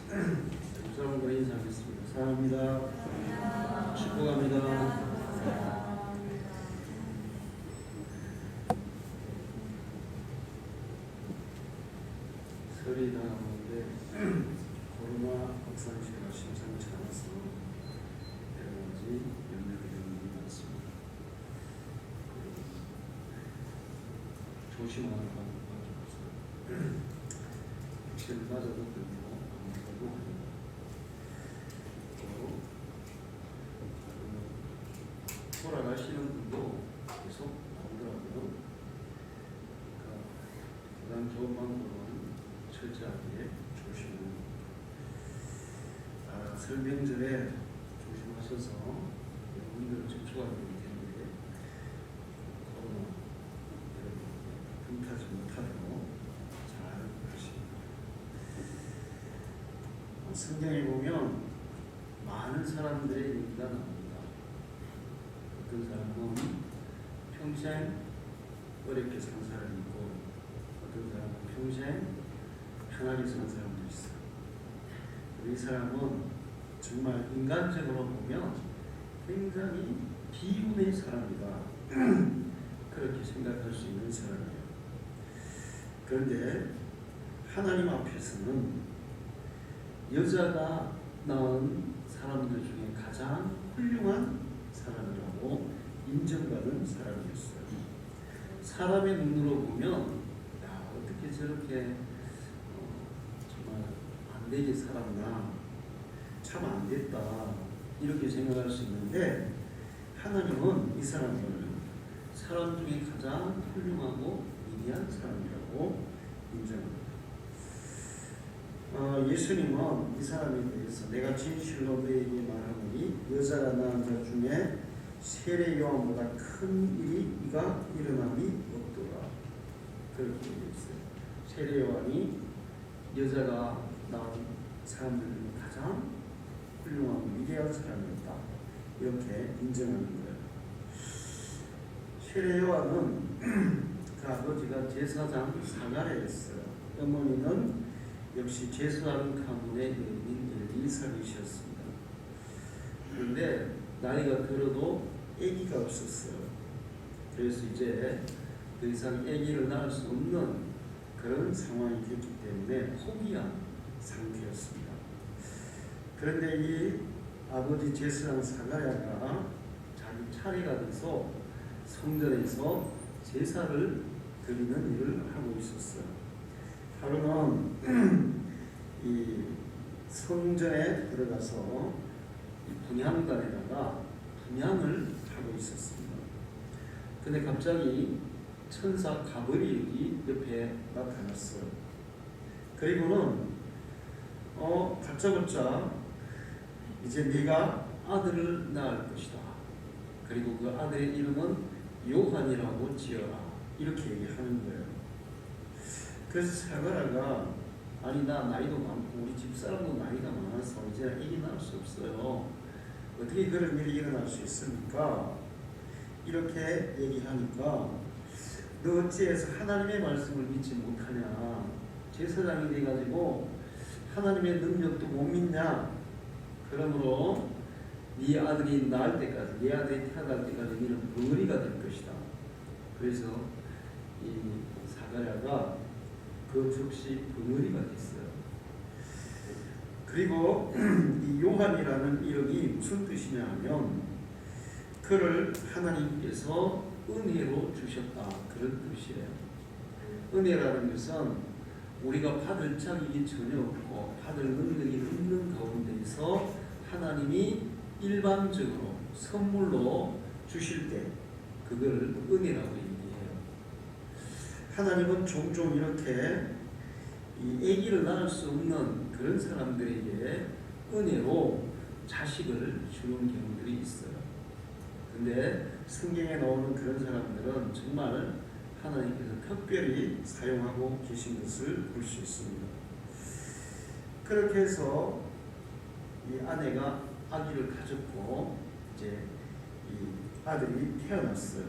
사람과 인사하겠습니다. 사랑합니다. 축복합니다. 설이 다가오는데 코로나 확산세가 심상치 않아서 여러 가지 염려되는 게 많습니다. 조심하는 방법밖에 없어요. 확실히 맞아도 되고 안 맞아도 됩니다. 돌아가시는 분도 계속 나오더라고요. 그러니까 가장 좋은 방법은 철저하게 조심하는 설명절에 조심하셔서 여러분들 접촉하게 되기 때문에 코로나 여러분 흠타지 못하도록 잘 하십니다. 성경에 보면 많은 사람들의 얘기가 나옵니다. 어떤 사람은 평생 어렵게 산 사람이 있고 어떤 사람은 평생 편하게 산 사람도 있어요. 이 사람은 정말 인간적으로 보면 굉장히 비운의 사람이다. 그렇게 생각할 수 있는 사람이에요. 그런데 하나님 앞에서는 여자가 낳은 사람들 중에 가장 훌륭한 사람이라고 인정받은 사람이었어요. 사람의 눈으로 보면 야, 어떻게 저렇게 정말 안 되게 살았나, 참 안 됐다 이렇게 생각할 수 있는데 하나님은 이 사람을 사람 중에 가장 훌륭하고 위대한 사람이라고 인정합니다. 예수님은 이 사람에 대해서 내가 진실로 너에게 말하노니 여자가 낳은 자 중에 세례 요한보다 큰 일이 이가 일어남이 없도다. 그렇게 얘기했어요. 세례 요한이 여자가 낳은 사람들 중 가장 훌륭하고 위대한 사람이었다. 이렇게 인정하는 거예요. 세례 요한은 그 아버지가 제사장 사가랴였어요. 어머니는 역시 제사장 가문의 여인인 엘리사벳이었습니다. 그런데 나이가 들어도 아기가 없었어요. 그래서 이제 더 이상 아기를 낳을 수 없는 그런 상황이 됐기 때문에 포기한 상태였습니다. 그런데 이 아버지 제사장 사가랴가 자기 차례가 돼서 성전에서 제사를 드리는 일을 하고 있었어요. 하루는 이 성전에 들어가서 분향단에다가 분향을 하고 있었습니다. 근데 갑자기 천사 가브리엘이 옆에 나타났어요. 그리고는 다짜고짜 이제 네가 아들을 낳을 것이다. 그리고 그 아들의 이름은 요한이라고 지어라. 이렇게 얘기하는 거예요. 그래서 사가랴가 아니 나 나이도 많고 우리 집사람도 나이가 많아서 이제 아기 낳을 수 없어요. 어떻게 그런 일이 일어날 수 있습니까? 이렇게 얘기하니까 너 어찌해서 하나님의 말씀을 믿지 못하냐? 제사장이 돼가지고 하나님의 능력도 못 믿냐? 그러므로 네 아들이 낳을 때까지, 네 아들이 태어날 때까지 너는 벙어리가 될 것이다. 그래서 이 사가랴가 그 즉시 벙어리가 됐어요. 그리고 이 요한이라는 이름이 무슨 뜻이냐 하면 그를 하나님께서 은혜로 주셨다. 그런 뜻이에요. 은혜라는 것은 우리가 받을 자격이 전혀 없고 받을 능력이 없는 가운데서 하나님이 일반적으로 선물로 주실 때 그걸 은혜라고 얘기해요. 하나님은 종종 이렇게 이 아기를 낳을 수 없는 그런 사람들에게 은혜로 자식을 주는 경우들이 있어요. 근데 성경에 나오는 그런 사람들은 정말 하나님께서 특별히 사용하고 계신 것을 볼 수 있습니다. 그렇게 해서 이 아내가 아기를 가졌고 이제 이 아들이 태어났어요.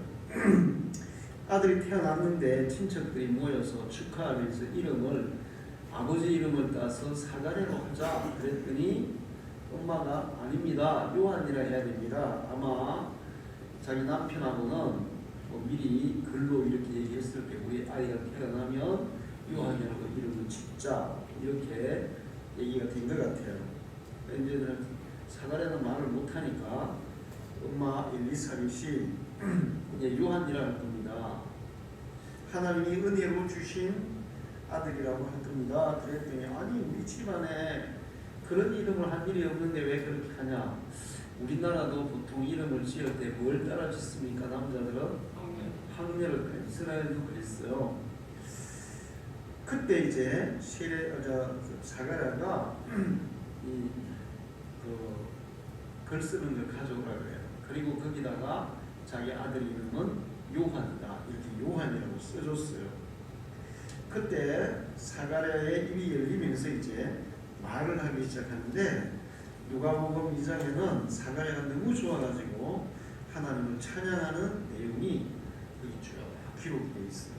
아들이 태어났는데 친척들이 모여서 축하하면서 이름을 아버지 이름을 따서 사가랴로 하자 그랬더니 엄마가 아닙니다. 요한이라 해야 됩니다. 아마 자기 남편하고는 뭐 미리 글로 이렇게 얘기했을 때 우리 아이가 태어나면 요한이라고 이름을 짓자 이렇게 얘기가 된 것 같아요. 이제는 사가랴는 말을 못하니까 엄마 엘리사벳이 이제 요한이라는 겁니다. 하나님이 은혜로 주신 아들이라고 할 겁니다. 그랬더니 아니 우리 집안에 그런 이름을 한 일이 없는데 왜 그렇게 하냐. 우리나라도 보통 이름을 지을 때 뭘 따라 짓습니까? 남자들은 황례를 이스라엘도 그랬어요. 그때 이제 사가랴가 글 쓰는 걸 가져오라 그래요. 그리고 거기다가 자기 아들 이름은 요한이다 이렇게 요한이라고 써줬어요. 그때 사가랴의 입이 열리면서 이제 말을 하기 시작하는데 누가복음 2장에는 사가랴가 너무 좋아가지고 하나님을 찬양하는 내용이 여기 쭉 기록되어 있어요.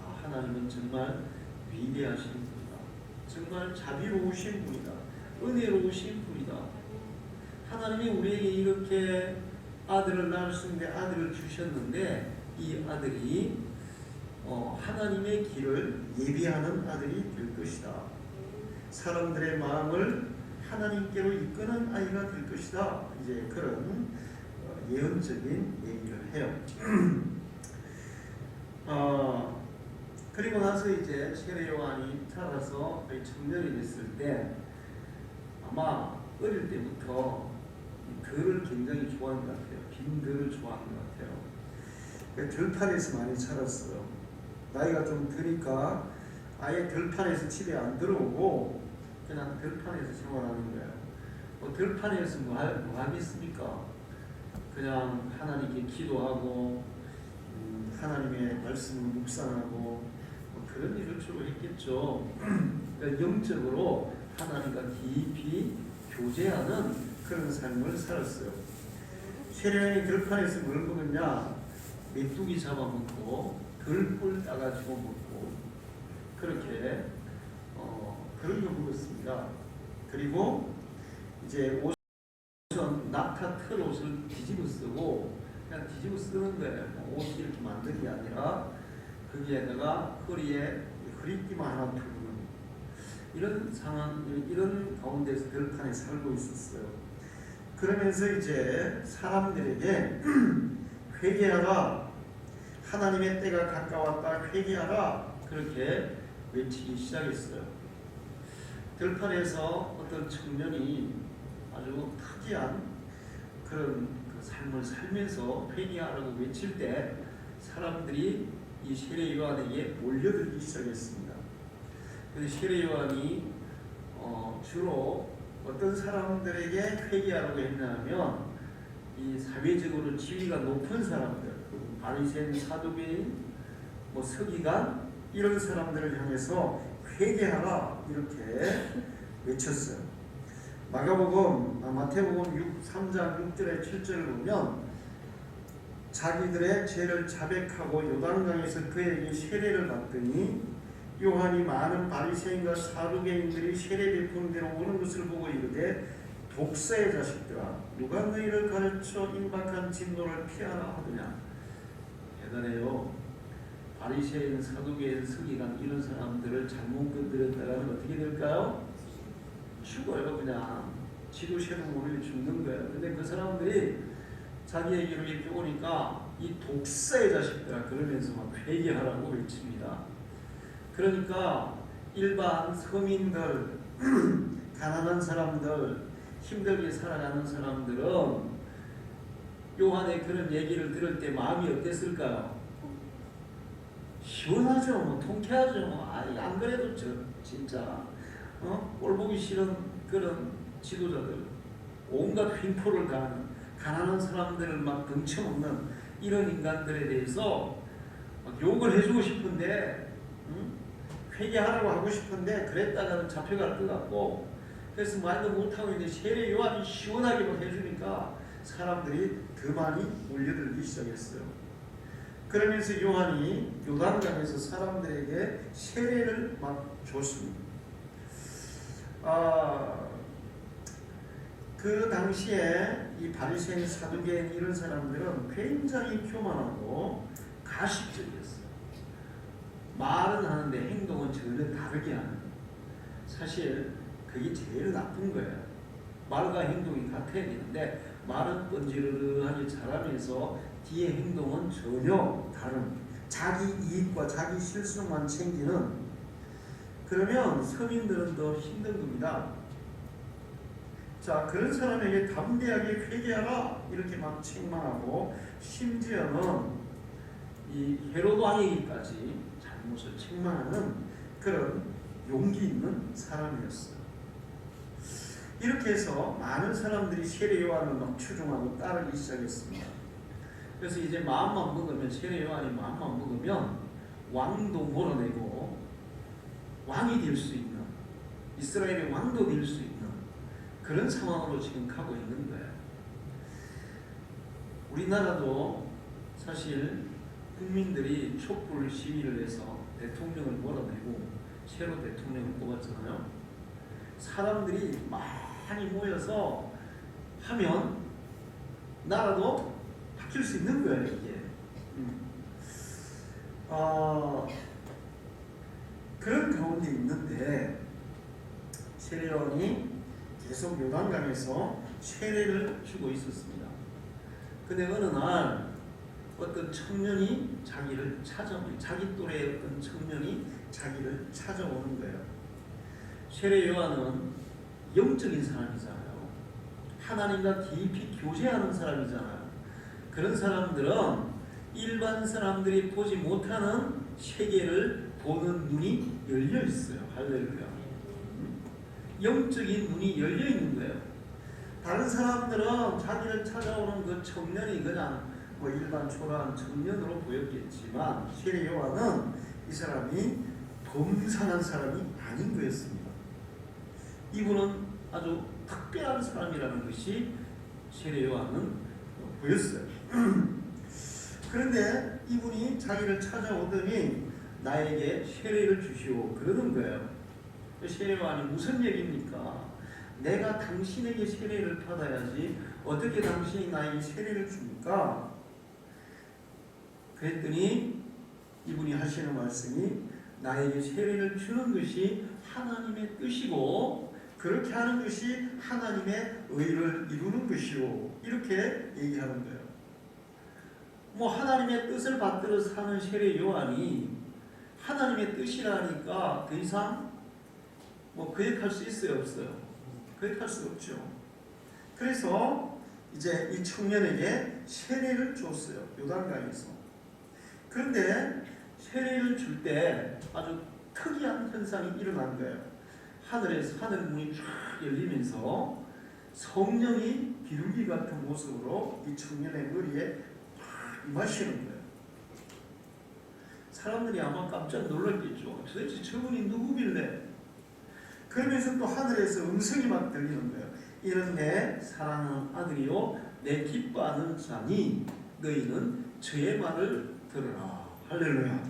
아, 하나님은 정말 위대하신 분이다. 정말 자비로우신 분이다. 은혜로우신 분이다. 하나님이 우리에게 이렇게 아들을 낳을 수 있는데 아들을 주셨는데 이 아들이 하나님의 길을 예비하는 아들이 될 것이다. 사람들의 마음을 하나님께로 이끄는 아이가 될 것이다. 이제 그런 예언적인 얘기를 해요. 그리고 나서 이제 세례 요한이 자라서 청년이 됐을 때 아마 어릴 때부터 들을 굉장히 좋아하는 것 같아요. 빈 들을 좋아하는 것 같아요. 들판에서 많이 자랐어요. 나이가 좀 드니까 아예 들판에서 집에 안 들어오고 그냥 들판에서 생활하는 거예요. 들판에서 뭐 하겠습니까? 그냥 하나님께 기도하고 하나님의 말씀을 묵상하고 뭐 그런 일을 주로 했겠죠. 그러니까 영적으로 하나님과 깊이 교제하는 그런 삶을 살았어요. 세례요한이 들판에서 뭘 먹었냐? 메뚜기 잡아먹고 들꿀 따가지고 먹고 그렇게 그런 거 먹었습니다. 그리고 이제 옷은 낙타 틀 옷을 뒤집어 쓰고 그냥 뒤집어 쓰는 거예요. 옷이 이렇게 만든 게 아니라 거기에다가 허리에 허리띠만 하나 두는 이런 상황, 이런 가운데서 들판에 살고 있었어요. 그러면서 이제 사람들에게 회개하라, 하나님의 때가 가까웠다, 회개하라 그렇게 외치기 시작했어요. 들판에서 어떤 청년이 아주 특이한 그런 삶을 살면서 회개하라고 외칠 때 사람들이 이 세례 요한에게 몰려들기 시작했습니다. 그래서 세례 요한이 주로 어떤 사람들에게 회개하라고 했냐면 이 사회적으로 지위가 높은 사람들, 바리새인, 사두개인, 뭐 서기관 이런 사람들을 향해서 회개하라 이렇게 외쳤어요. 마태복음 3장 6절에 7절을 보면 자기들의 죄를 자백하고 요단강에서 그에게 세례를 받더니 요한이 많은 바리새인과 사두개인들이 세례 베푸는 데로 오는 것을 보고 이르되 독사의 자식들아 누가 너희를 가르쳐 임박한 진노를 피하라 하더냐. 대단해요. 바리새인, 사두개인, 서기관 이런 사람들을 잘못 건드렸다가는 어떻게 될까요? 죽어요. 그냥 지도새도 모르게 죽는 거예요. 근데 그 사람들이 자기에게로 이렇게 오니까 이 독사의 자식들아 그러면서 막 회개하라고 외칩니다. 그러니까 일반 서민들, 가난한 사람들, 힘들게 살아가는 사람들은 요한의 그런 얘기를 들을 때 마음이 어땠을까요? 시원하죠. 뭐 통쾌하죠. 안 그래도 진짜 꼴 보기 싫은 그런 지도자들, 온갖 횡포를 가하는 가난한 사람들을 막 등쳐먹는 이런 인간들에 대해서 막 욕을 해주고 싶은데 회개하라고 하고 싶은데 그랬다가는 잡혀갈 것 같고 그래서 말도 못하고 이제 세례 요한이 시원하게 막 해주니까 사람들이 더 많이 몰려들기 시작했어요. 그러면서 요한이 요단강에서 사람들에게 세례를 막 줬습니다. 그 당시에 이 바리새인, 사두개인 이런 사람들은 굉장히 교만하고 가식적이었어요. 말은 하는데 행동은 전혀 다르게 하는. 사실 그게 제일 나쁜 거예요. 말과 행동이 같아야 되는데 말은 뻔지르르하게 잘하면서 뒤에 행동은 전혀 다른, 자기 이익과 자기 실수만 챙기는. 그러면 서민들은 더 힘든 겁니다. 자, 그런 사람에게 담대하게 회개하라 이렇게 막 책망하고, 심지어는 이 헤로도 왕에게까지 잘못을 책망하는 그런 용기 있는 사람이었어요. 이렇게 해서 많은 사람들이 세례 요한을 막 추종하고 따르기 시작했습니다. 그래서 이제 마음만 먹으면, 세례 요한이 마음만 먹으면 왕도 몰아내고 왕이 될 수 있는, 이스라엘의 왕도 될 수 있는 그런 상황으로 지금 가고 있는 거예요. 우리나라도 사실 국민들이 촛불 시위를 해서 대통령을 몰아내고 새로 대통령을 뽑았잖아요. 사람들이 많이 모여서 하면 나라도 바뀔 수 있는 거예요, 이게. 그런 가운데 있는데 세례요한이 계속 요단강에서 세례를 주고 있었습니다. 근데 어느 날 어떤 청년이 자기를 찾아오는, 자기 또래의 어떤 청년이 자기를 찾아오는 거예요. 세례 요한은 영적인 사람이잖아요. 하나님과 깊이 교제하는 사람이잖아요. 그런 사람들은 일반 사람들이 보지 못하는 세계를 보는 눈이 열려 있어요. 할렐루야. 영적인 눈이 열려 있는 거예요. 다른 사람들은 자기를 찾아오는 그 청년이 그냥 뭐 일반 초라한 청년으로 보였겠지만, 세례 요한은 이 사람이 범상한 사람이 아닌 거였습니다. 이분은 아주 특별한 사람이라는 것이 세례 요한은 보였어요. 그런데 이분이 자기를 찾아오더니 나에게 세례를 주시오 그러는 거예요. 세례 요한이 무슨 얘기입니까? 내가 당신에게 세례를 받아야지 어떻게 당신이 나에게 세례를 줍니까? 그랬더니 이분이 하시는 말씀이, 나에게 세례를 주는 것이 하나님의 뜻이고 그렇게 하는 것이 하나님의 의를 이루는 것이오, 이렇게 얘기하는 거예요. 뭐 하나님의 뜻을 받들어 사는 세례 요한이 하나님의 뜻이라니까 더 이상 뭐 거역할 수 있어요, 없어요? 거역할 수 없죠. 그래서 이제 이 청년에게 세례를 줬어요, 요단강에서. 그런데 세례를 줄 때 아주 특이한 현상이 일어난 거예요. 하늘에서 하늘 문이 쫙 열리면서 성령이 비둘기 같은 모습으로 이 청년의 머리에 팍 임하시는 거예요. 사람들이 아마 깜짝 놀랐겠죠. 도대체 저분이 누구길래? 그러면서 또 하늘에서 음성이 막 들리는 거예요. 이는 내 사랑하는 아들이요 내 기뻐하는 자니 너희는 저의 말을 들으라. 할렐루야.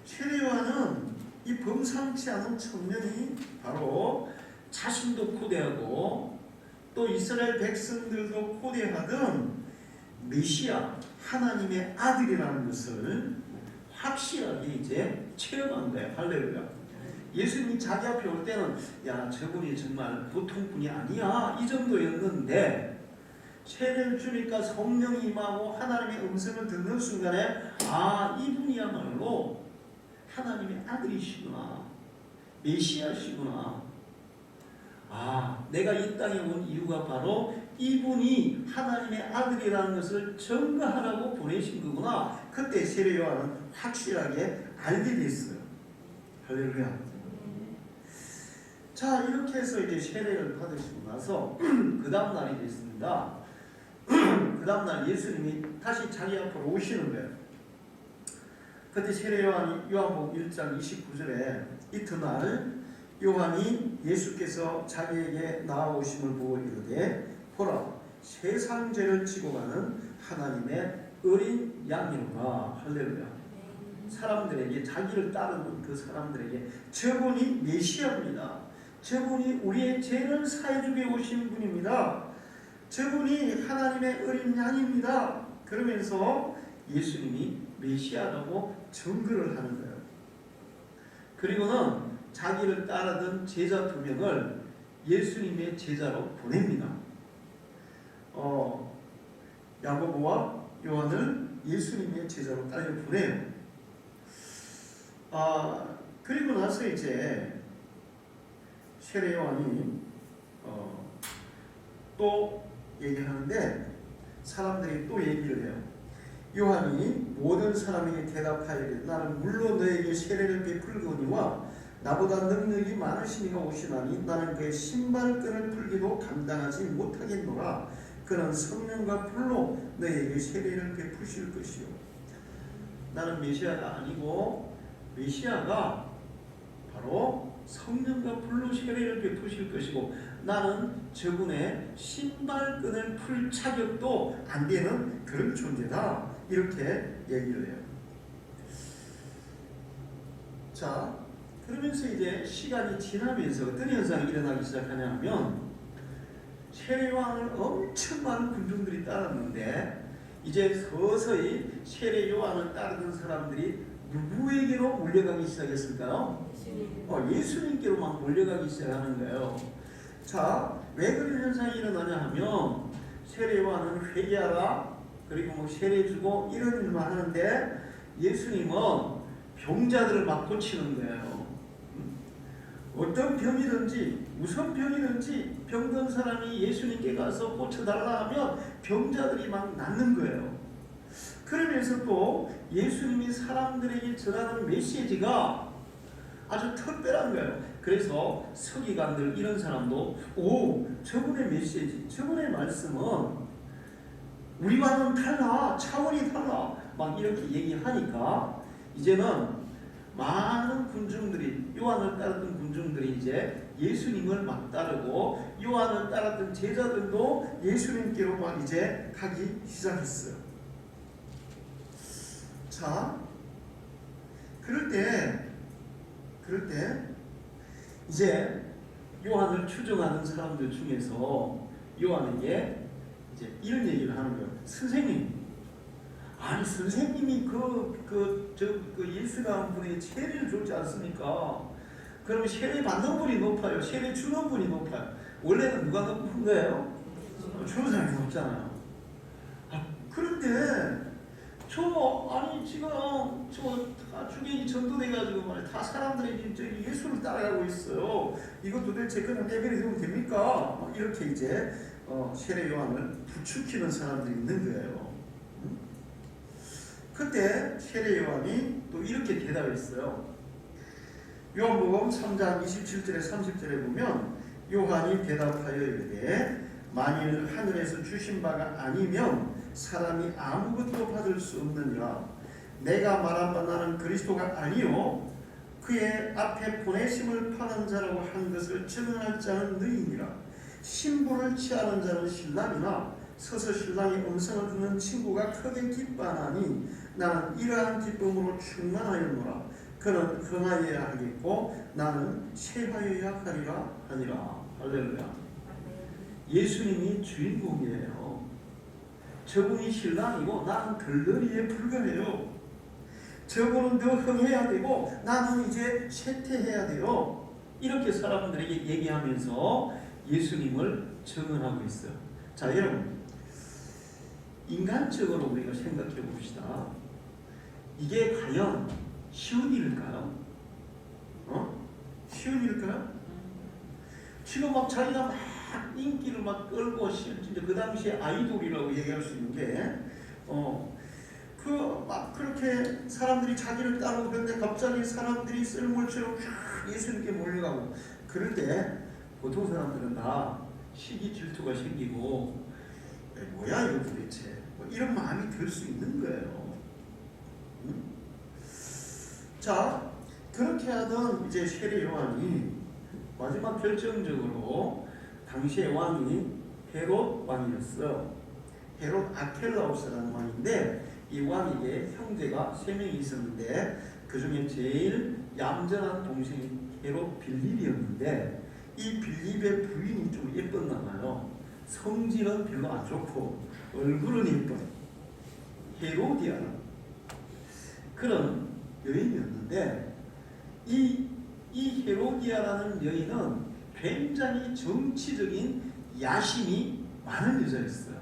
세례 요한은 이 범상치 않은 청년이 바로 자신도 코대하고 또 이스라엘 백성들도 코대하던 메시아, 하나님의 아들이라는 것을 확실하게 이제 체험한 거예요. 할렐루야. 예수님이 자기 앞에 올 때는 야, 저분이 정말 보통 분이 아니야, 이 정도였는데 세례를 주니까 성령이 임하고 하나님의 음성을 듣는 순간에 아, 이분이야말로 하나님의 아들이시구나, 메시아시구나. 아, 내가 이 땅에 온 이유가 바로 이분이 하나님의 아들이라는 것을 증거하라고 보내신 거구나. 그때 세례 요한은 확실하게 알게 됐어요. 할렐루야. 자, 이렇게 해서 이제 세례를 받으시고 나서 그 다음 날이 됐습니다. 그 다음 날 예수님이 다시 자기 앞으로 오시는 거예요. 그때 세례 요한이 요한복음 1장 29절에 이튿날 요한이 예수께서 자기에게 나아오심을 보고 이르되 보라, 세상 죄를 지고 가는 하나님의 어린 양이로다. 할렐루야. 사람들에게, 자기를 따르는 그 사람들에게 저분이 메시아입니다, 저분이 우리의 죄를 사해주게 오신 분입니다. 저분이 하나님의 어린 양입니다. 그러면서 예수님이 메시아라고 증거를 하는 거예요. 그리고는 자기를 따르던 제자 2명을 예수님의 제자로 보냅니다. 야고보와 요한을 예수님의 제자로 따로 보내요. 그리고 나서 이제 세례 요한이 또 얘기하는데 사람들이 또 얘기를 해요. 요한이 모든 사람에게 대답하여 나는 물로 너에게 세례를 베풀거니와 나보다 능력이 많으신 이가 오시나니 나는 그의 신발끈을 풀기도 감당하지 못하겠노라. 그는 성령과 불로 너에게 세례를 베푸실 것이요. 나는 메시아가 아니고 메시아가 바로 성령과 불로 세례를 베푸실 것이고 나는 저분의 신발끈을 풀 자격도 안 되는 그런 존재다. 이렇게 얘기를 해요. 자, 그러면서 이제 시간이 지나면서 어떤 현상이 일어나기 시작하냐면 세례요한을 엄청 많은 군중들이 따랐는데 이제 서서히 세례요한을 따르던 사람들이 누구에게로 몰려가기 시작했을까요? 예수님께로 막 몰려가기 시작하는 거예요. 자, 왜 그런 현상이 일어나냐 하면 세례요한은 회개하라 그리고 뭐 세례 주고 이런 일만 하는데 예수님은 병자들을 막 고치는 거예요. 어떤 병이든지 무슨 병이든지 병든 사람이 예수님께 가서 고쳐달라 하면 병자들이 막 낫는 거예요. 그러면서 또 예수님이 사람들에게 전하는 메시지가 아주 특별한 거예요. 그래서 서기관들 이런 사람도 저분의 메시지, 저분의 말씀은 우리와는 달라, 차원이 달라 막 이렇게 얘기하니까 이제는 많은 군중들이 요한을 따랐던 군중들이 이제 예수님을 막 따르고 요한을 따랐던 제자들도 예수님께로 막 이제 가기 시작했어요. 자, 그럴 때 이제 요한을 추종하는 사람들 중에서 요한에게 이제 이런 얘기를 하는 거예요. 선생님, 아니 선생님이 그 예수라는 분에게 세례를 줬지 않습니까? 그러면 세례 받는 분이 높아요? 세례 주는 분이 높아요? 원래는 누가 높은 거예요? 주는 사람이 높잖아요. 그런데 지금 다 주객이 전도돼가지고 말이야 다 사람들이 예수를 따라가고 있어요. 이거 도대체 그냥 레벨이 되면 됩니까? 이렇게 이제 세례 요한을 부추기는 사람들이 있는 거예요. 그때 세례 요한이 또 이렇게 대답했어요. 요한복음 3장 27절에 30절에 보면 요한이 대답하여 이르되 만일 하늘에서 주신 바가 아니면 사람이 아무것도 받을 수 없느니라. 내가 말한 바 나는 그리스도가 아니요 그의 앞에 보내심을 파는 자라고 한 것을 증언할 자는 너희니라. 신부를 취하는 자는 신랑이나 서서 신랑의 음성을 듣는 친구가 크게 기뻐하나니 나는 이러한 기쁨으로 충만하였노라. 그는 흥하여야 하겠고 나는 쇠하여야 하리라 하니라. 할렐루야. 예수님이 주인공이에요. 저분이 신랑이고 나는 들러리에 불과해요. 저분은 더 흥해야 되고 나는 이제 쇠퇴해야 돼요. 이렇게 사람들에게 얘기하면서 예수님을 증언하고 있어요. 자, 여러분 인간적으로 우리가 생각해 봅시다. 이게 과연 쉬운 일일까요? 쉬운 일일까요? 지금 막 자기가 막 인기를 막 끌고 진짜 그 당시에 아이돌이라고 얘기할 수 있는 게 막 그렇게 사람들이 자기를 따르고 그런데 갑자기 사람들이 썰물처럼 예수님께 몰려가고 그럴 때 보통 사람들은 다 시기 질투가 생기고 뭐야 이거 도대체 이런 마음이 들 수 있는 거예요. 자, 그렇게 하던 이제 세례 요한이 마지막 결정적으로 당시의 왕이 헤롯 왕이었어. 헤롯 아켈라우스라는 왕인데 이 왕에게 형제가 3명이 있었는데 그 중에 제일 얌전한 동생이 헤롯 빌립이었는데 이 빌립의 부인이 좀 예뻤나 봐요. 성질은 별로 안 좋고 얼굴은 예쁜 헤로디아는 그런 여인이었는데 이 헤로디아라는 여인은 굉장히 정치적인 야심이 많은 여자였어요.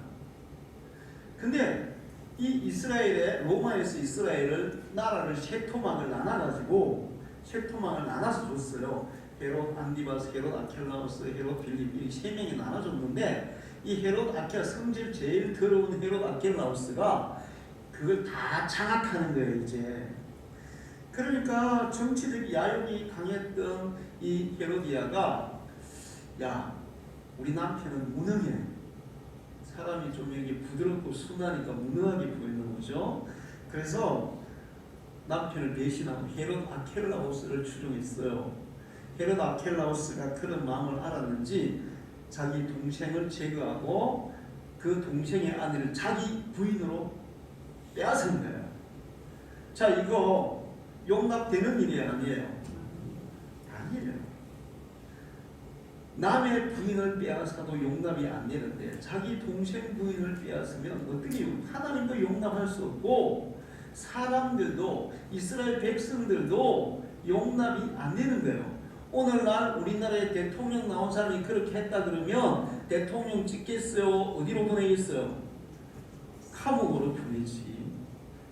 근데 이 이스라엘의 로마에서 이스라엘을 나라를 세 토막을 나눠서 줬어요. 헤롯 안디바스, 헤롯 아켈라우스, 헤롯 빌립 이 세 명이 나눠줬는데 이 헤롯 아켈 성질 제일 더러운 헤롯 아켈라우스가 그걸 다 장악하는 거예요 이제. 그러니까 정치적 야욕이 강했던 이 헤로디아가 야 우리 남편은 무능해. 사람이 좀 이렇게 부드럽고 순하니까 무능하게 보이는 거죠. 그래서 남편을 대신하고 헤롯 아켈라우스를 추종했어요. 헤롯 아켈라우스가 그런 마음을 알았는지 자기 동생을 제거하고 그 동생의 아내를 자기 부인으로 빼앗은 거예요. 자, 이거 용납되는 일이 아니에요. 아니에요. 남의 부인을 빼앗아도 용납이 안 되는데 자기 동생 부인을 빼앗으면 어떻게 하나님도 용납할 수 없고 사람들도 이스라엘 백성들도 용납이 안 되는 거예요. 오늘날 우리나라에 대통령 나온 사람이 그렇게 했다 그러면 대통령 찍겠어요? 어디로 보내겠어요? 감옥으로 보내지.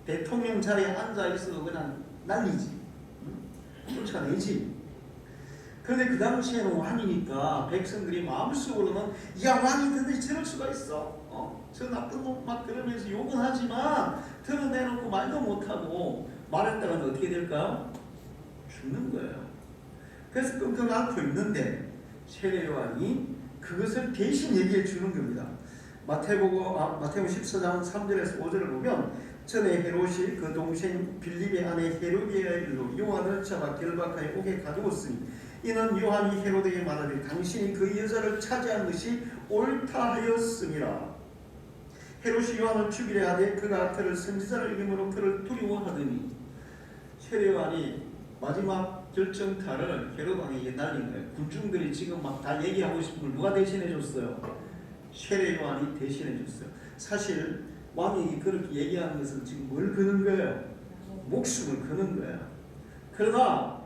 대통령 자리에 앉아있어도 그냥 난리지. 쫓아내지. 그런데 그 당시에는 왕이니까 백성들이 마음속으로는 야 왕이 근데 저럴 수가 있어? 저 나쁜 놈 막 그러면서 욕은 하지만 드러내놓고 말도 못하고 말했다가는 어떻게 될까요? 죽는 거예요. 그래서 끙끙 앓고 있는데 세례 요한이 그것을 대신 얘기해 주는 겁니다. 마태복음 14장 3절에서 5절을 보면 전에 헤롯이 그 동생 빌립의 아내 헤로디아의 일로 요한을 잡아 결박하여 옥에 가두었으니 이는 요한이 헤롯에게 말하되 당신이 그 여자를 차지한 것이 옳다 하였음이라. 헤롯이 요한을 죽이려 하되 그가 그를 선지자를 이름으로 그를 두려워하더니 세례 요한이 마지막 결정타를 헤롯 왕에게 날린 거예요. 군중들이 지금 막 다 얘기하고 싶은 걸 누가 대신해 줬어요? 세례 요한이 대신해 줬어요. 사실 왕이 그렇게 얘기하는 것은 지금 뭘 거는 거예요? 목숨을 거는 거예요. 그러나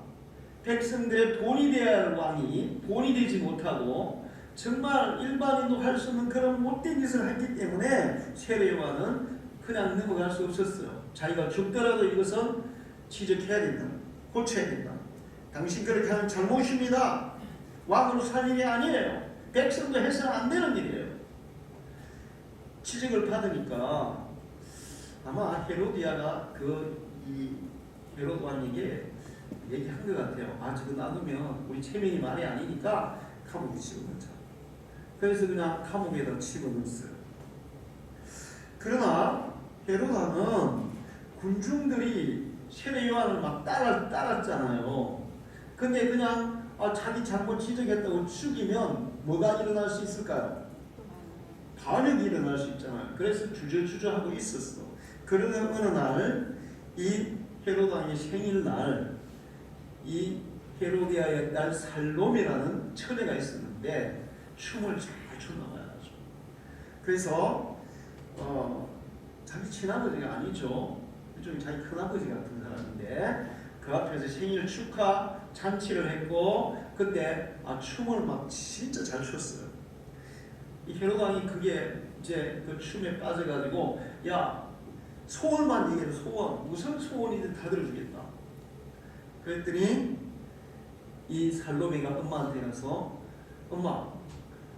백성들의 본이 되어야 할 왕이 본이 되지 못하고 정말 일반인도 할 수 없는 그런 못된 짓을 했기 때문에 세례 요한은 그냥 넘어갈 수 없었어요. 자기가 죽더라도 이것은 지적해야 된다. 고쳐야 된다. 당신 그렇게 하면 잘못입니다. 왕으로 살 일이 아니에요. 백성도 해서는 안 되는 일이에요. 지적을 받으니까 아마 헤로디아가 이 헤롯 왕에게 얘기한 것 같아요. 아 저거 놔두면 우리 체면이 말이 아니니까 감옥에 집어넣자. 그래서 그냥 감옥에다 집어넣었어요. 그러나 헤롯 왕은 군중들이 세례 요한을 막 따랐잖아요. 근데 그냥 자기 잘못 지적했다고 죽이면 뭐가 일어날 수 있을까요? 반역이 일어날 수 있잖아요. 그래서 주저주저하고 있었어. 그러는 어느 날 이 헤롯 왕의 생일날 이 헤로디아의 딸 살롬이라는 처녀가 있었는데 춤을 잘 췄나 봐요. 그래서 자기 친아버지가 아니죠. 일종의 자기 큰아버지 같은 사람인데 그 앞에서 생일 축하 잔치를 했고 그때 춤을 막 진짜 잘 췄어요. 이 헤롯 왕이 그게 이제 그 춤에 빠져가지고 야 소원만 얘기해. 소원 무슨 소원이든 다 들어주겠다. 그랬더니 이 살로메가 엄마한테 가서 엄마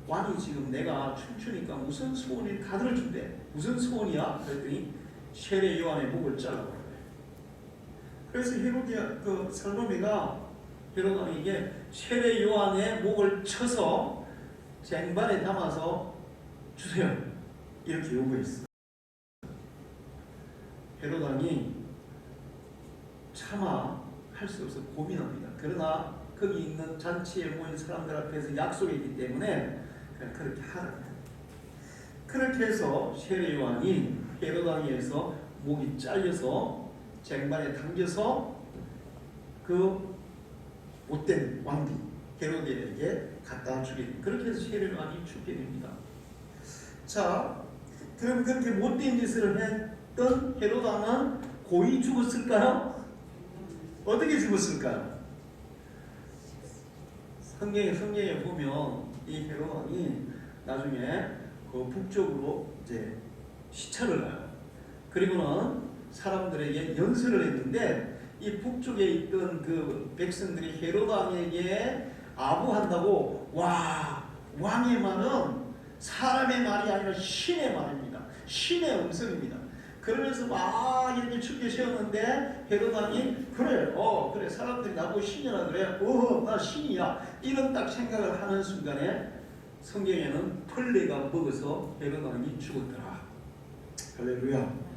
왕이 지금 내가 춤추니까 무슨 소원이 다 들어준대. 무슨 소원이야? 그랬더니 세례 요한의 목을 잘라버려요. 그래서 그 살로메가 헤롯 왕에게 세례 요한의 목을 쳐서 쟁반에 담아서 주세요. 이렇게 요구했어. 헤롯 왕이 차마 할 수 없어 고민합니다. 그러나 거기 있는 잔치에 모인 사람들 앞에서 약속이 있기 때문에 그냥 그렇게 하라. 그렇게 해서 세례 요한이 헤롯 왕에서 목이 잘려서 쟁반에 당겨서 그 못된 왕비 헤로데에게 갖다 주게 됩니다. 그렇게 해서 세례요한이 죽게 됩니다. 자, 그럼 그렇게 못된 짓을 했던 헤롯 왕은 고이 죽었을까요? 어떻게 죽었을까요? 성경에 보면 이 헤롯 왕이 나중에 그 북쪽으로 이제 시찰을 가요. 그리고는 사람들에게 연설을 했는데 이 북쪽에 있던 그 백성들이 헤롯 왕에게 아부한다고 왕의 말은 사람의 말이 아니라 신의 말입니다. 신의 음성입니다. 그러면서 막 이렇게 춥게 세웠는데 헤롯 왕이 그래 사람들이 나보고 신이라 그래 나 신이야 이런 딱 생각을 하는 순간에 성경에는 벌레가 먹어서 헤롯 왕이 죽었더라. 할렐루야.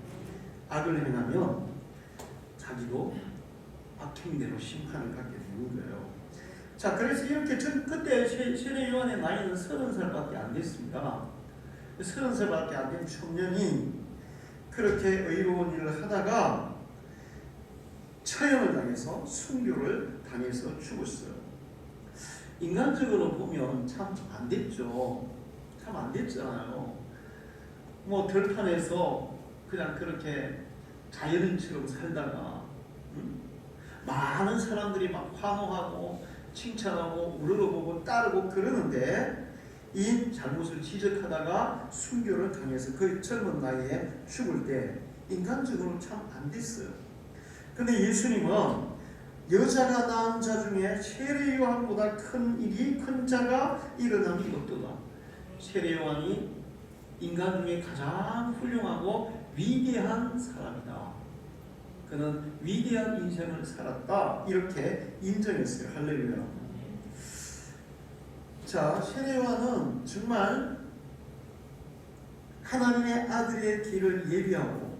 악을 행하면 자기도 악행대로 심판을 받게 되는 거예요. 자, 그래서 이렇게 그때 세례 요한의 나이는 30살밖에 안 됐습니다. 30살밖에 안 된 청년이 그렇게 의로운 일을 하다가 처형을 당해서 순교를 당해서 죽었어요. 인간적으로 보면 참 안 됐죠. 참 안 됐잖아요. 뭐 들판에서 그냥 그렇게 자연인처럼 살다가 많은 사람들이 막 환호하고 칭찬하고 우러러보고 따르고 그러는데 이 잘못을 지적하다가 순교를 당해서 그 젊은 나이에 죽을 때 인간적으로 참 안 됐어요. 근데 예수님은 여자가 낳은 자 중에 세례 요한보다 큰 자가 일어남이 없도다. 세례 요한이 인간 중에 가장 훌륭하고 위대한 사람이다. 그는 위대한 인생을 살았다. 이렇게 인정했어요. 할렐루야. 자, 세례 요한은 정말 하나님의 아들의 길을 예비하고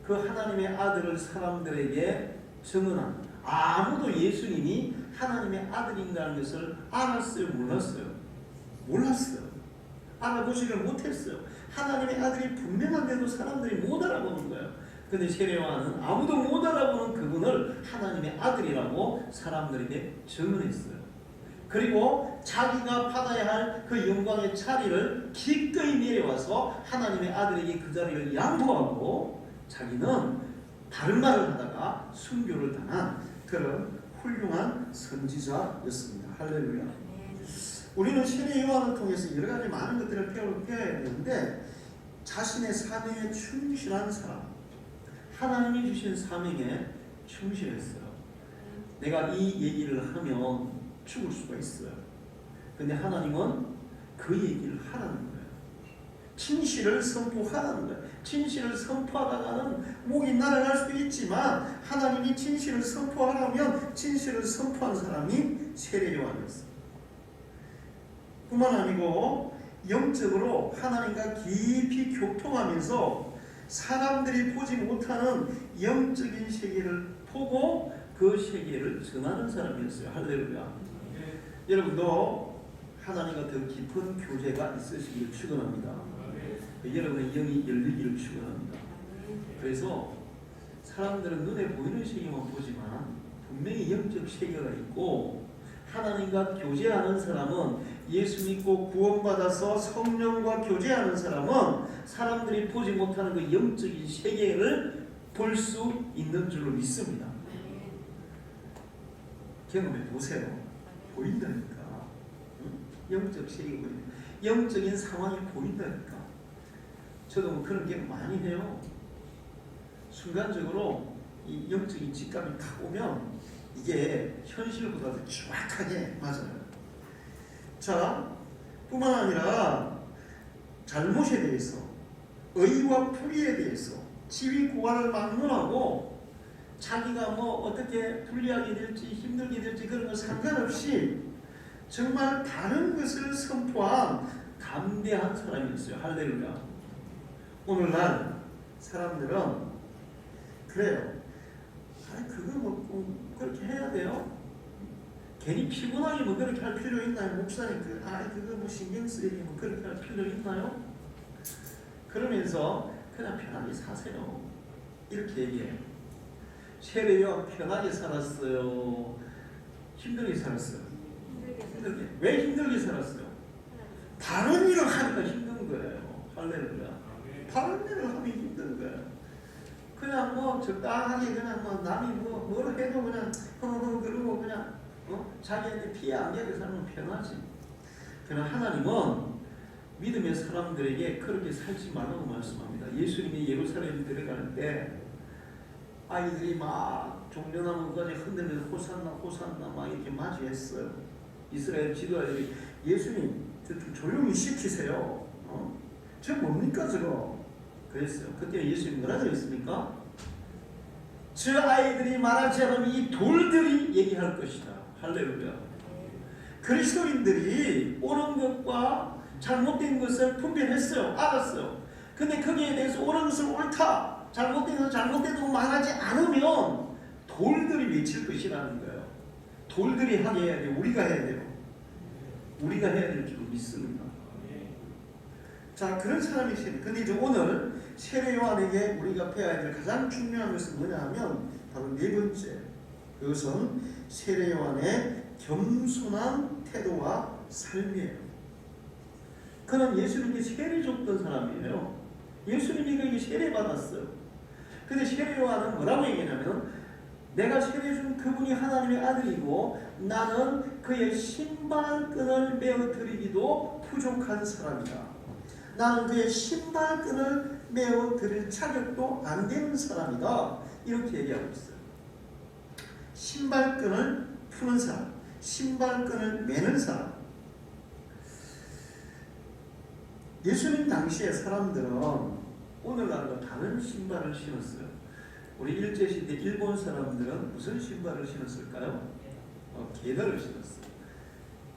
그 하나님의 아들을 사람들에게 증언한, 아무도 예수님이 하나님의 아들인가라는 것을 알았어요? 몰랐어요. 알아보지를 못했어요. 하나님의 아들이 분명한데도 사람들이 못 알아보는 거예요. 근데 세례 요한은 아무도 못 알아보는 그분을 하나님의 아들이라고 사람들에게 증언했어요. 그리고 자기가 받아야 할 그 영광의 자리를 기꺼이 내려와서 하나님의 아들에게 그 자리를 양보하고 자기는 다른 말을 하다가 순교를 당한 그런 훌륭한 선지자였습니다. 할렐루야. 우리는 세례 요한을 통해서 여러 가지 많은 것들을 배워야 되는데 자신의 사명에 충실한 사람, 하나님이 주신 사명에 충실했어요. 내가 이 얘기를 하면 죽을 수가 있어요. 근데 하나님은 그 얘기를 하라는 거예요. 진실을 선포하라는 거예요. 진실을 선포하다가는 목이 날아갈 수도 있지만 하나님이 진실을 선포하라면 진실을 선포한 사람이 세례 요한이었어요. 뿐만 아니고 영적으로 하나님과 깊이 교통하면서 사람들이 보지 못하는 영적인 세계를 보고 그 세계를 전하는 사람이었어요. 할렐루야. 여러분도 하나님과 더 깊은 교제가 있으시기를 축원합니다. 여러분의 영이 열리기를 축원합니다. 그래서 사람들은 눈에 보이는 세계만 보지만 분명히 영적 세계가 있고 하나님과 교제하는 사람은 예수 믿고 구원받아서 성령과 교제하는 사람은 사람들이 보지 못하는 그 영적인 세계를 볼 수 있는 줄로 믿습니다. 경험해 보세요. 보인다니까. 영적 세계가 보인다. 영적인 상황이 보인다니까. 저도 뭐 그런 경험 많이 해요. 순간적으로 이 영적인 직감이 탁 오면 이게 현실보다도 정확하게 맞아요. 자, 뿐만 아니라 잘못에 대해서, 의와 불의에 대해서 지위 고하를 막론하고 자기가 뭐 어떻게 불리하게 될지 힘들게 될지 그런 거 상관없이 정말 다른 것을 선포한 담대한 사람이었어요. 할렐루야. 오늘날 사람들은 그래요. 아니 그거 뭐 그렇게 해야 돼요? 괜히 피곤하게 뭐 그렇게 할 필요 있나요? 목사님 그거 뭐 신경 쓰이게 뭐 그렇게 할 필요 있나요? 그러면서 그냥 편하게 사세요. 이렇게 얘기해요. 세례 요한 편하게 살았어요? 힘들게 살았어요? 힘들게. 왜 힘들게 살았어요? 다른 일을 하니까 힘든 거예요. 할렐루야. 다른 일을 하면 힘든 거예요. 그냥 뭐 적당하게 그냥 뭐 남이 뭘 해도 그냥 그러고 그냥 자기한테 피해 안 가게 살면 편하지. 그러나 하나님은 믿음의 사람들에게 그렇게 살지 말라고 말씀합니다. 예수님이 예루살렘 들어갈 때 아이들이 막 종려나무까지 흔들면서 호산나 호산나 막 이렇게 맞이했어요. 이스라엘 지도자들이 예수님 좀 조용히 시키세요. 저 뭡니까 저거? 그랬어요. 그때 예수님 뭐라 그랬습니까? 저 아이들이 말하지 않으면 이 돌들이 얘기할 것이다. 할렐루야. 그리스도인들이 옳은 것과 잘못된 것을 분별했어요. 알았어요. 근데 거기에 대해서 옳은 것을 옳다, 잘못된 것을 잘못되다고 말하지 않으면 돌들이 외칠 것이라는 거예요. 돌들이 하게 해야 돼요. 우리가 해야 돼요. 우리가 해야 될 줄 믿습니다. 자, 그런 사람이 있어요. 근데 이제 오늘 세례 요한에게 우리가 배워야 될 가장 중요한 것은 뭐냐 하면 바로 네 번째, 그것은 세례 요한의 겸손한 태도와 삶이에요. 그는 예수님께 세례 줬던 사람이에요. 예수님이 그에게 세례 받았어요. 근데 세례 요한은 뭐라고 얘기하냐면 내가 세례 준 그분이 하나님의 아들이고 나는 그의 신발끈을 메어 드리기도 부족한 사람이다. 나는 그의 신발끈을 메어 드릴 자격도 안 되는 사람이다. 이렇게 얘기하고 있어요. 신발끈을 푸는 사람, 신발끈을 매는 사람. 예수님 당시의 사람들은 오늘날과 다른 신발을 신었어요. 우리 일제시대 일본 사람들은 무슨 신발을 신었을까요? 게다를 신었어요.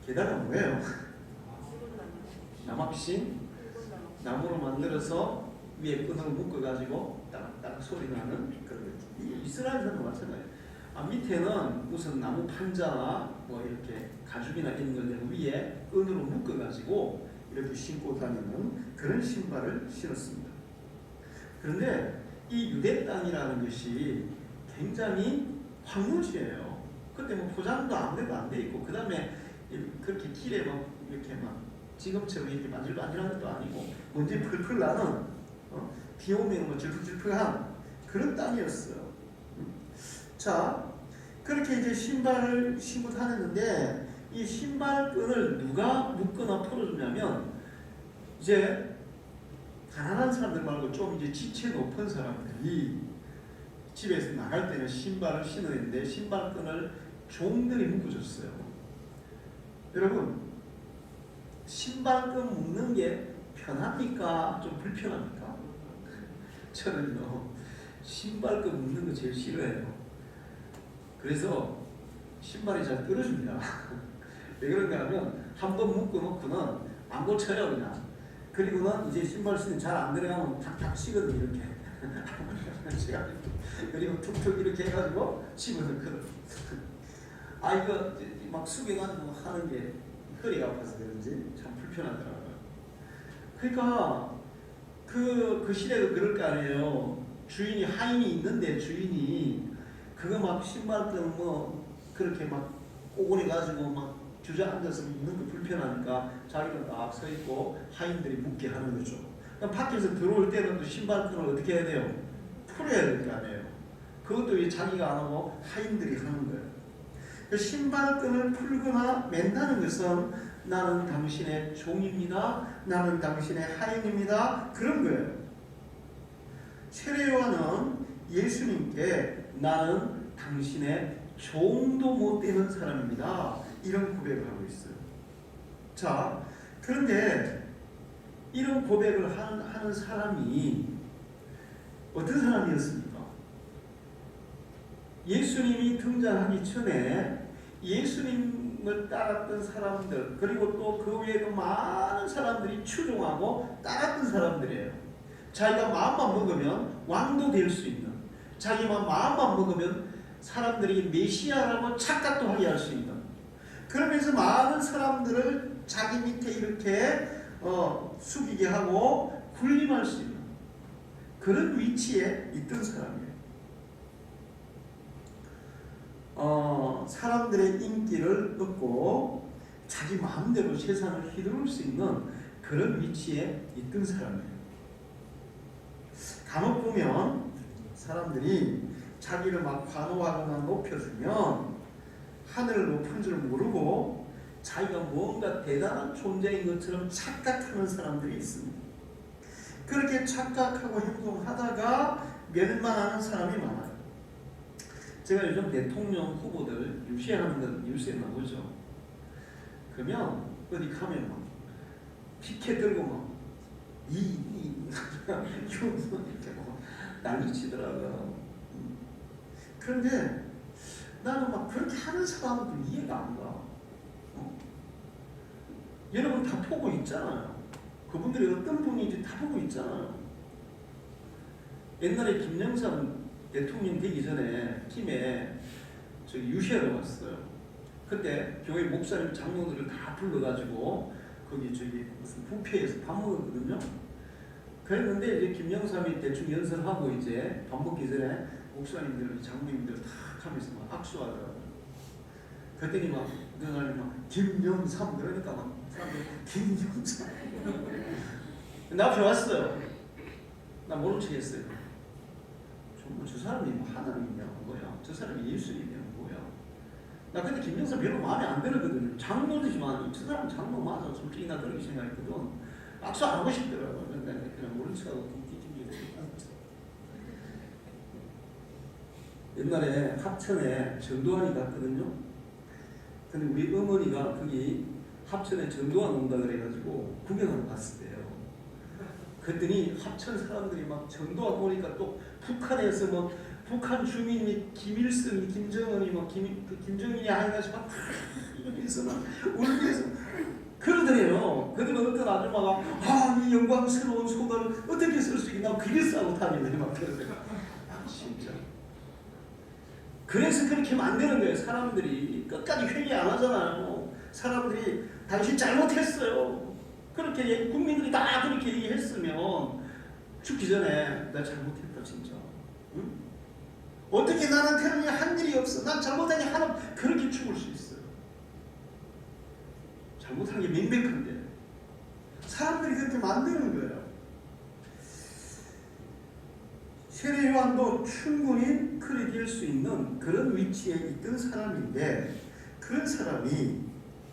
게다가 뭐예요? 남학신? 나무로 만들어서 위에 끈을 묶어가지고 딱딱 소리 나는 그런 거죠. 이스라엘에서는 마찬가지예요. 밑에는 무슨 나무 판자나 뭐 이렇게 가죽이나 이런 걸 위에 끈으로 묶어가지고 이렇게 신고 다니는 그런 신발을 신었습니다. 그런데 이 유대 땅이라는 것이 굉장히 황무지예요. 그때 뭐 포장도 아무데도 안 돼 있고, 그 다음에 그렇게 길에 막 이렇게 막 지금처럼 이렇게 반질반질한 것도 아니고 먼지 풀풀 나는 비 오면 뭐 질풍질풍한 그런 땅이었어요. 자, 그렇게 이제 신발을 신고 다녔는데 이 신발끈을 누가 묶거나 풀어주냐면 이제 가난한 사람들 말고 좀 이제 지체 높은 사람들이 집에서 나갈 때는 신발을 신었는데 신발끈을 종들이 묶어줬어요. 여러분, 신발끈 묶는 게 편합니까? 좀 불편합니까? 저는요, 신발끈 묶는 거 제일 싫어해요. 그래서 신발이 잘 떨어집니다. 왜 그런가 하면 한 번 묶어놓고는 안 고쳐요 그냥. 그리고는 이제 신발 신으면 잘 안 들어가면 탁탁 쉬거든요 이렇게. 그리고 툭툭 이렇게 해가지고 집어넣거든. 이거 막 숙여가지고 하는 게 허리가 아파서 그런지 참 불편하더라고요. 그러니까 그 시대도 그럴 거 아니에요. 주인이 하인이 있는데 주인이 그거 막 신발끈 뭐 그렇게 막 오그려 가지고 막 주저앉아서 있는 거 불편하니까 자기가 딱 서 있고 하인들이 묶게 하는 거죠. 그러니까 밖에서 들어올 때는 또 신발끈을 어떻게 해야 돼요? 풀어야 될 거 아니에요. 그것도 이제 자기가 안 하고 하인들이 하는 거예요. 그 신발끈을 풀거나 맨다는 것은 나는 당신의 종입니다. 나는 당신의 하인입니다. 그런 거예요. 세례 요한은 예수님께 나는 당신의 종도 못 되는 사람입니다. 이런 고백을 하고 있어요. 자, 그런데 이런 고백을 하는 사람이 어떤 사람이었습니까? 예수님이 등장하기 전에 예수님을 따랐던 사람들, 그리고 또 그 외에도 많은 사람들이 추종하고 따랐던 사람들이에요. 자기가 마음만 먹으면 왕도 될 수 있는, 자기만 마음만 먹으면 사람들이 메시아라고 착각도 하게 할 수 있는, 그러면서 많은 사람들을 자기 밑에 이렇게 숙이게 하고 군림할 수 있는 그런 위치에 있던 사람이에요. 사람들의 인기를 얻고 자기 마음대로 세상을 휘두를 수 있는 그런 위치에 있던 사람이에요. 간혹 보면 사람들이 자기를 막 환호하거나 높여주면 하늘을 높은 줄 모르고 자기가 뭔가 대단한 존재인 것처럼 착각하는 사람들이 있습니다. 그렇게 착각하고 행동하다가 멸망하는 사람이 많아요. 제가 요즘 대통령 후보들 유시하는 건 뉴스에 나오죠. 그러면 어디 가면 막 피켓 들고 막 이렇게 난리치더라고요. 그런데 나는 막 그렇게 하는 사람도 이해가 안 가. 여러분 다 보고 있잖아요. 그분들이 어떤 분인지 다 보고 있잖아요. 옛날에 김영삼 대통령 되기 전에 김에 저기 유시하러 왔어요. 그때 교회 목사님 장로들을 다 불러가지고 거기 저기 무슨 뷔페에서 밥 먹었거든요. 그랬는데 이제 김영삼이 대충 연설하고 이제 밥 먹기 전에 목사님들, 장로님들 다 하면서 막 악수하더라고요. 그랬더니 막 그날 막 김영삼 그러니까 막 사람들이 김영삼 나 앞에 왔어요. 나 모른 척 했어요. 정말 저 사람이 뭐 하나님이냐 뭐야? 저 사람이 예수님이냐 뭐야? 나 근데 김영삼 별로 마음에 안 들었거든요. 장로지만 저 사람 장로 맞아. 솔직히 나 그렇게 생각했거든. 악수 안 하고 싶더라고요. 그냥 모른 척하고 옛날에 합천에 전도환이 갔거든요. 근데 우리 어머니가 거기 합천에 전도환 온다 그래가지고 구경을 갔었대요. 그랬더니 합천 사람들이 막 전도환 오니까 또 북한에서 뭐 북한 주민이 김일성이 김정은이 뭐 김정일이 해가지고 막 이러면서 막 울면서 그러더래요. 그러면 어떤 아줌마가 이 영광스러운 소가를 어떻게 쓸 수 있나 그게 싸고 다니네 막 그러더래요. 진짜. 그래서 그렇게 만드는 거예요. 사람들이 끝까지 회개 안 하잖아요. 사람들이 당신 잘못했어요. 그렇게 국민들이 다 그렇게 얘기했으면 죽기 전에 나 잘못했다 진짜. 응? 어떻게 나는 그런 일 한 일이 없어. 난 잘못한 게 하나 그렇게 죽을 수 있어요. 잘못한 게 명백한데 사람들이 그렇게 만드는 거예요. 세례 요한도 충분히 그리 될 수 있는 그런 위치에 있던 사람인데 그런 사람이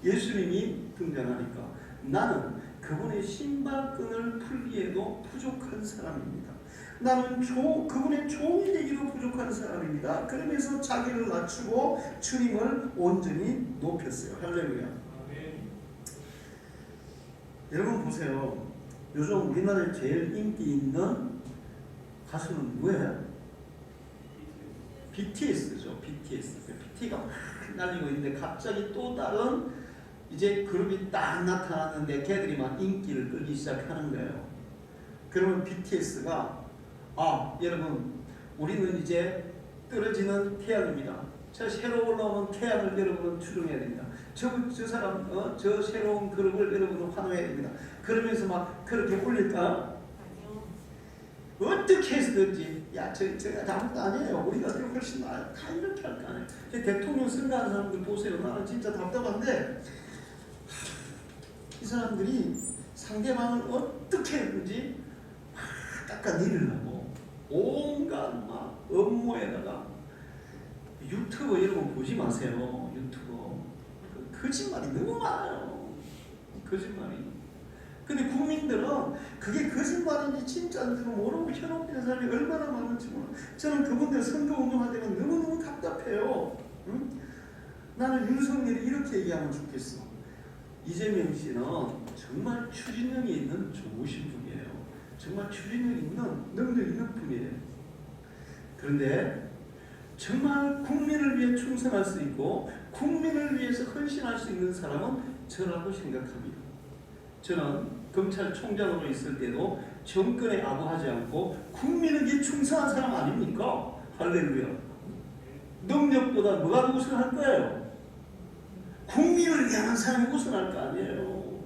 예수님이 등장하니까 나는 그분의 신발끈을 풀기에도 부족한 사람입니다. 나는 그분의 종이 되기도 부족한 사람입니다. 그러면서 자기를 낮추고 주님을 온전히 높였어요. 할렐루야. 여러분 보세요. 요즘 우리나라에 제일 인기 있는 가수는 누구예요? BTS죠. BTS. BT가 막 날리고 있는데 갑자기 또 다른 이제 그룹이 딱 나타났는데 걔들이 막 인기를 끌기 시작하는 거예요. 그러면 BTS가 여러분 우리는 이제 떨어지는 태양입니다. 저 새로 올라오는 태양을 여러분은 추종해야 됩니다. 저 사람 저 새로운 그룹을 여러분은 환호해야 됩니다. 그러면서 막 그렇게 올릴까? 어떻게 해서든지 제가 아무것도 아니에요. 우리가 더 훨씬 나아요. 다 이렇게 할 거 아니에요. 대통령 선거하는 사람들 보세요. 나는 진짜 답답한데 이 사람들이 상대방을 어떻게 했는지 깎아내리려고 온갖 막 업무에다가 유튜브 여러분 보지 마세요. 유튜브 거짓말이 너무 많아요. 거짓말이. 근데 국민들은 그게 거짓말인지 진짜인지 모르고 현혹된 사람이 얼마나 많은지 몰라요. 저는 그분들 선거운동할 때는 너무너무 답답해요. 응? 나는 윤석열이 이렇게 얘기하면 좋겠어. 이재명 씨는 정말 추진력이 있는 좋으신 분이에요. 정말 추진력 있는 능력 있는 분이에요. 그런데 정말 국민을 위해 충성할 수 있고 국민을 위해서 헌신할 수 있는 사람은 저라고 생각합니다. 저는 검찰총장으로 있을 때도 정권에 아부하지 않고 국민을 위해 충성한 사람 아닙니까? 할렐루야. 능력보다 뭐가 우선할 거예요? 국민을 위한 사람이 우선할 거 아니에요.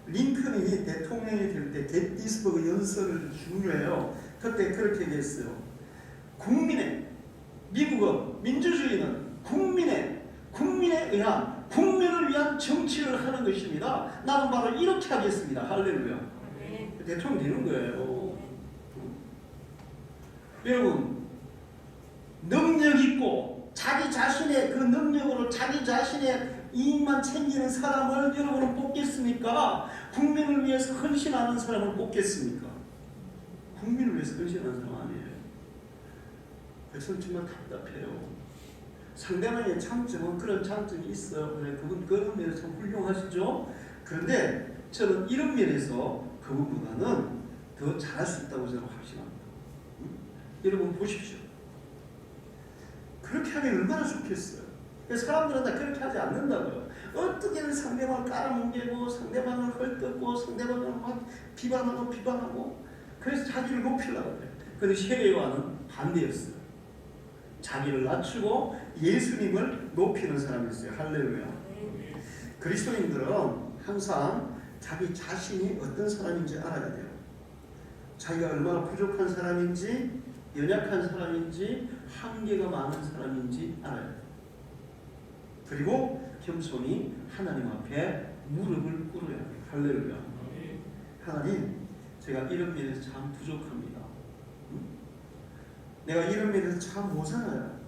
링컨이 대통령이 될 때 게티스버그 연설을 중요해요. 그때 그렇게 얘기했어요. 미국은 민주주의는 국민에 의한 국민을 위한 것입니다. 나는 바로 이렇게 하겠습니다. 할렐루야. 대통령 되는 거예요. 여러분, 능력 있고 자기 자신의 그 능력으로 자기 자신의 이익만 챙기는 사람을 여러분은 뽑겠습니까? 국민을 위해서 헌신하는 사람을 뽑겠습니까? 국민을 위해서 헌신하는 사람 아니에요. 그래서 정말 답답해요. 상대방의 장점은 그런 장점이 있어요. 그분 그런 면에서 참 훌륭하시죠. 그런데 저는 이런 면에서 그분보다는 더 잘할 수 있다고 저는 확신합니다. 여러분 보십시오. 그렇게 하면 얼마나 좋겠어요. 사람들은 다 그렇게 하지 않는다고요. 어떻게든 상대방을 깔아뭉개고 상대방을 헐뜯고 상대방을 막 비방하고 그래서 자기를 높이려고 해요. 그런데 세례요한은 반대였어요. 자기를 낮추고 예수님을 높이는 사람이었어요. 할렐루야. 그리스도인들은 항상 자기 자신이 어떤 사람인지 알아야 돼요. 자기가 얼마나 부족한 사람인지, 연약한 사람인지, 한계가 많은 사람인지 알아야 돼요. 그리고 겸손히 하나님 앞에 무릎을 꿇어야 돼요. 할렐루야. 하나님, 제가 이런 면에서 참 부족합니다. 내가 이런 면에서 참 못 살아요.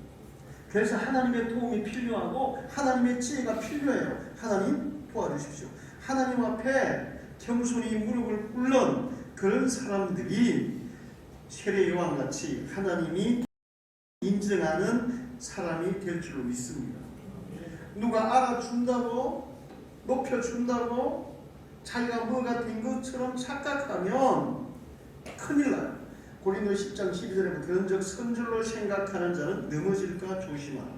그래서 하나님의 도움이 필요하고 하나님의 지혜가 필요해요. 하나님 도와주십시오. 하나님 앞에 겸손히 무릎을 꿇는 그런 사람들이 세례 요한같이 하나님이 인정하는 사람이 될 줄로 믿습니다. 누가 알아준다고 높여준다고 자기가 뭐가 된 것처럼 착각하면 큰일 나요. 고린도 10장 12절에 그런즉 선줄로 생각하는 자는 넘어질까 조심하라.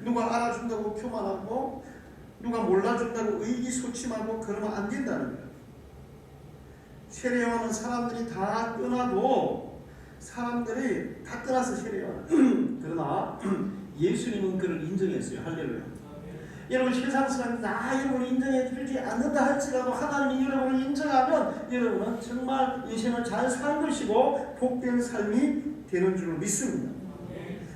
누가 알아준다고 교만하고 누가 몰라준다고 의기소침하고 그러면 안 된다는 거예요. 세례요한은 사람들이 다 떠나도 사람들이 다 떠나서 세례요한 그러나 예수님은 그를 인정했어요. 할렐루야. 여러분 세상 사람이 다 여러분을 인정해 주지 않는다 할지라도 하나님이 여러분을 인정하면 여러분은 정말 인생을 잘 살 것이고 복된 삶이 되는 줄 믿습니다.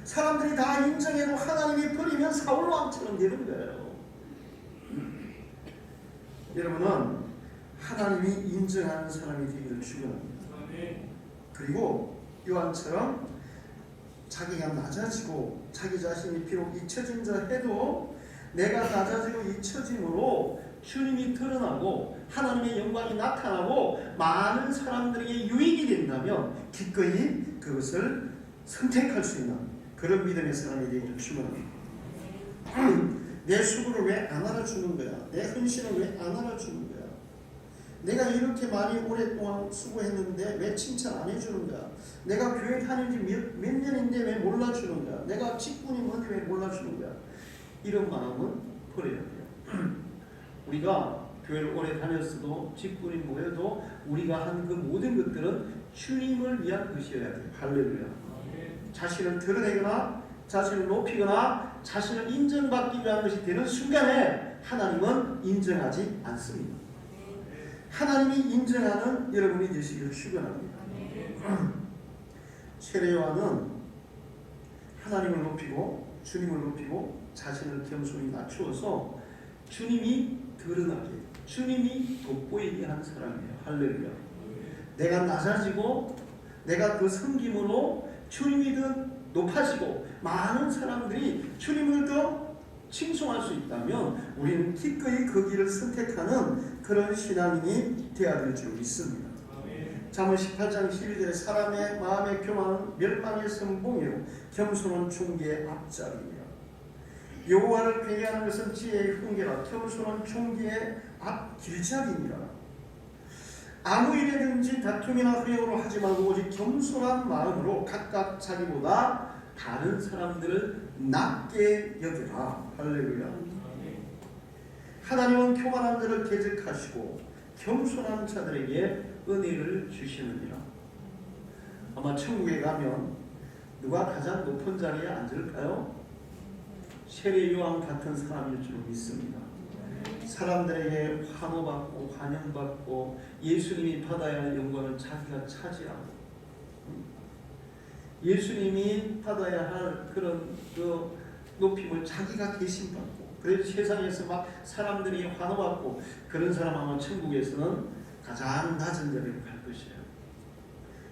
사람들이 다 인정해도 하나님이 버리면 사울왕처럼 되는 거예요. 여러분은 하나님이 인정하는 사람이 되기를 축원합니다. 그리고 요한처럼 자기가 낮아지고 자기 자신이 비록 잊혀진 자 해도 내가 낮아지고 잊혀짐으로 주님이 드러나고 하나님의 영광이 나타나고 많은 사람들에게 유익이 된다면 기꺼이 그것을 선택할 수 있는 그런 믿음의 사람이 되기를 축원합니다. 내 수고를 왜 안 알아주는 거야? 내 헌신을 왜 안 알아주는 거야? 내가 이렇게 많이 오랫동안 수고했는데 왜 칭찬 안 해주는 거야? 내가 교회 다닌 지 몇 년인데 왜 몰라주는 거야? 내가 직분이 뭔데 왜 몰라주는 거야? 이런 마음은 버려야 돼요. 우리가 교회를 오래 다녔어도 직분이 뭐여도 우리가 한 그 모든 것들은 주님을 위한 것이어야 돼요. 할렐루야. 자신을 드러내거나 자신을 높이거나 자신을 인정받기 위한 것이 되는 순간에 하나님은 인정하지 않습니다. 하나님이 인정하는 여러분이 되시기를 축원합니다. 세례 요한은 하나님을 높이고 주님을 높이고 자신을 겸손히 낮추어서 주님이 드러나게 주님이 돋보이게 하는 사람이에요. 할렐루야. 내가 낮아지고 내가 그 섬김으로 주님이 더 높아지고 많은 사람들이 주님을 더 칭송할 수 있다면 우리는 기꺼이 그 길을 선택하는 그런 신앙인이 되어야 될 줄 믿습니다. 잠언 18장 12절에 사람의 마음의 교만은 멸망의 선봉이요 겸손은 존귀의 앞자리이며 여호와를 경외하는 것은 지혜의 훈계라 겸손은 존귀의 앞길자리니라. 아무 일이든지 다툼이나 허용으로 하지 말고 오직 겸손한 마음으로 각각 자기보다 다른 사람들을 낮게 여기라. 할렐루야. 하나님은 교만한 자를 대적하시고 겸손한 자들에게 은혜를 주시느니라. 아마 천국에 가면 누가 가장 높은 자리에 앉을까요? 세례 요한 같은 사람일 줄 믿습니다. 사람들에게 환호받고 환영받고 예수님이 받아야 할 영광을 자기가 차지하고 예수님이 받아야 할 그런 그 높임을 자기가 대신받고 그래서 세상에서 막 사람들이 환호받고 그런 사람하면 천국에서는 가장 낮은 자리로 갈 것이에요.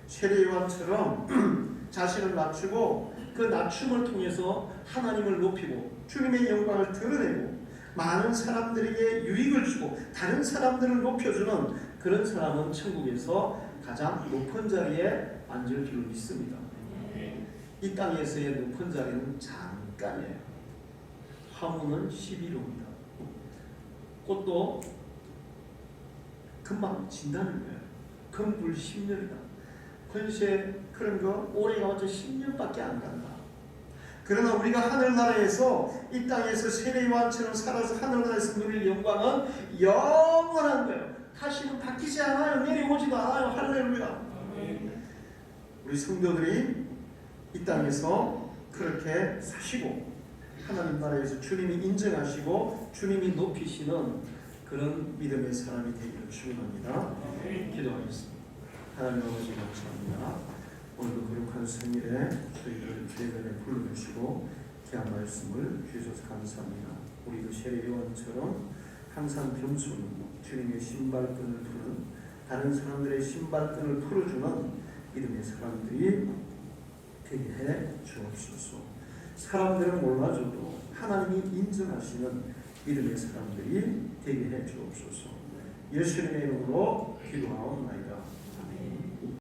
세례요한처럼 자신을 낮추고 그 낮춤을 통해서 하나님을 높이고 주님의 영광을 드러내고 많은 사람들에게 유익을 주고 다른 사람들을 높여주는 그런 사람은 천국에서 가장 높은 자리에 앉을 줄 믿습니다. 이 땅에서의 높은 자리는 잠깐이에요. 화무는 11호입니다. 꽃도 금방 진다는 거예요. 금불 10년이다. 권세 그런 거 오래가 어째 10년밖에 안 간다. 그러나 우리가 하늘나라에서 이 땅에서 세례요한처럼 살아서 하늘나라에서 누릴 영광은 영원한 거예요. 다시는 바뀌지 않아요. 내려오지도 않아요. 할렐루야. 우리 성도들이 이 땅에서 그렇게 사시고 하나님 나라에서 주님이 인정하시고 주님이 높이시는 그런 믿음의 사람이 되기를 축원합니다. 기도하겠습니다. 하나님 아버지 감사합니다. 오늘도 거룩한 성일에 저희를 예배에 불러주시고 귀한 말씀을 주셔서 감사합니다. 우리도 세례요한처럼 항상 겸손히 주님의 신발끈을 푸는 다른 사람들의 신발끈을 풀어주는 믿음의 사람들이 되게 해 주옵소서. 사람들은 몰라줘도 하나님이 인정하시는 믿음의 사람들이 되게 해 주옵소서. 예수님의 이름으로 기도하옵나이다.